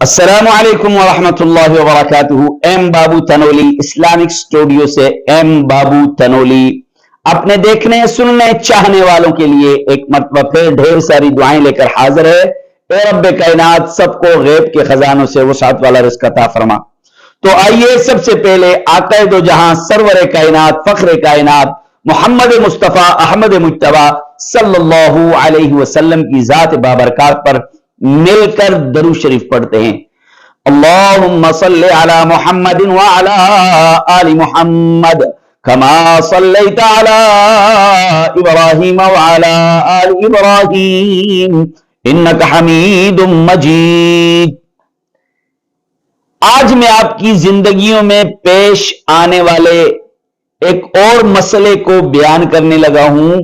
अस्सलाम वालेकुम वरहमतुल्लाहि वबरकातुहू। एम बाबू तनोली इस्लामिक स्टूडियो से एम बाबू तनोली अपने देखने सुनने चाहने वालों के लिए एक मरतबा फिर ढेर सारी दुआएं लेकर हाजिर है। ए रब्बे कायनात सबको गैब के खजानों से वसात वाला रिज़्क़ अता फरमा। तो आइए सबसे पहले आक़ाए दो जहां सरवर कायनात फख्र कायनात मोहम्मद मुस्तफ़ा अहमद मुज्तबा सल्लल्लाहु अलैहि वसल्लम की जात बाबरकात पर मिलकर दरूद शरीफ पढ़ते हैं। अल्लाहुम्मा सल्लि अला मुहम्मदिन व अला आलि मुहम्मद कमा सल्लैता अला इब्राहीम व अला आलि इब्राहीम इन्नका हमीदुम मजीद। आज मैं आपकी जिंदगियों में पेश आने वाले एक और मसले को बयान करने लगा हूं,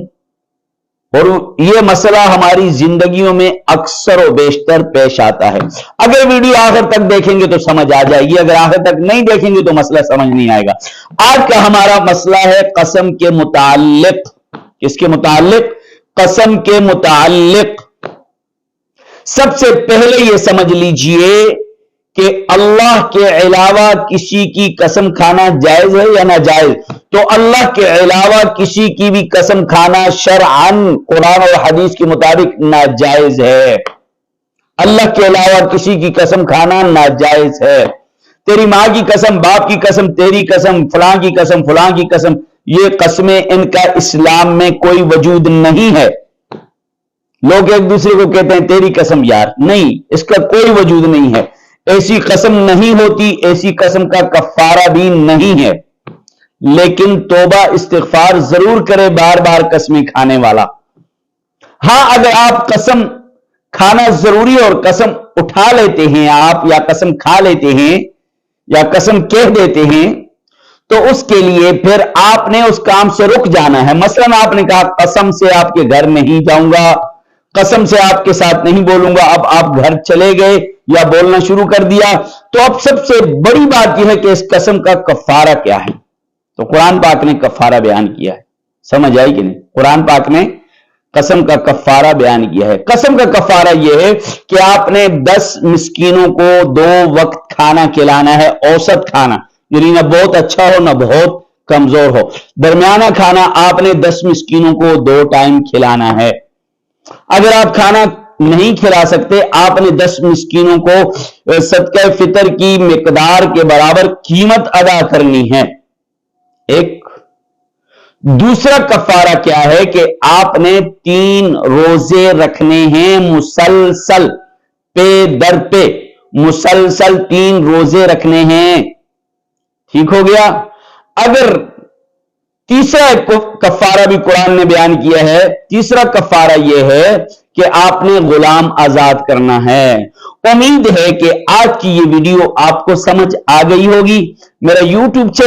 और यह मसला हमारी जिंदगियों में अक्सर और बेशतर पेश आता है। अगर वीडियो आखिर तक देखेंगे तो समझ आ जाएगी, अगर आखिर तक नहीं देखेंगे तो मसला समझ नहीं आएगा। आज का हमारा मसला है कसम के मुताल्लिक। किसके मुताल्लिक? कसम के मुताल्लिक। सबसे पहले यह समझ लीजिए कि अल्लाह के अलावा किसी की कसम खाना जायज है या नाजायज? तो अल्लाह के अलावा किसी की भी कसम खाना शरअन कुरान और हदीस के मुताबिक नाजायज है। अल्लाह के अलावा किसी की कसम खाना नाजायज है। तेरी मां की कसम, बाप की कसम, तेरी कसम, फलां की कसम, फलां की कसम, ये कस्में इनका इस्लाम में कोई वजूद नहीं है। लोग एक दूसरे को कहते हैं तेरी कसम यार, नहीं, इसका कोई वजूद नहीं है। ऐसी कसम नहीं होती, ऐसी कसम का कफारा भी नहीं है। लेकिन तौबा इस्तिगफार जरूर करे बार बार कसमें खाने वाला। हां, अगर आप कसम खाना जरूरी और कसम उठा लेते हैं आप, या कसम खा लेते हैं, या कसम कह देते हैं, तो उसके लिए फिर आपने उस काम से रुक जाना है। मसलन आपने कहा कसम से आपके घर नहीं जाऊंगा, कसम से आपके साथ नहीं बोलूंगा। अब आप घर चले गए या बोलना शुरू कर दिया, तो अब सबसे बड़ी बात यह है कि इस कसम का कफारा क्या है। तो कुरान पाक ने कफारा बयान किया है। समझ आई कि नहीं? कुरान पाक ने कसम का कफारा बयान किया है। कसम का कफारा यह है कि आपने 10 मिस्कीनों को 2 वक्त खाना खिलाना है। औसत खाना, यानी ना बहुत अच्छा हो ना बहुत कमजोर हो, दरमियाना खाना आपने 10 मिस्कीनों को 2 टाइम खिलाना है। अगर आप खाना नहीं खिला सकते, आपने 10 मिस्कीनों को सदका फितर की मिकदार के बराबर कीमत अदा करनी है। एक दूसरा कफारा क्या है कि आपने 3 रोजे रखने हैं मुसलसल, पे दर पे मुसलसल 3 रोजे रखने हैं। ठीक हो गया। अगर तीसरा कफारा भी कुरान ने बयान किया है। तीसरा कफारा यह है कि आपने गुलाम आजाद करना है। उम्मीद है कि आज की ये वीडियो आपको समझ आ गई होगी। मेरा YouTube चैनल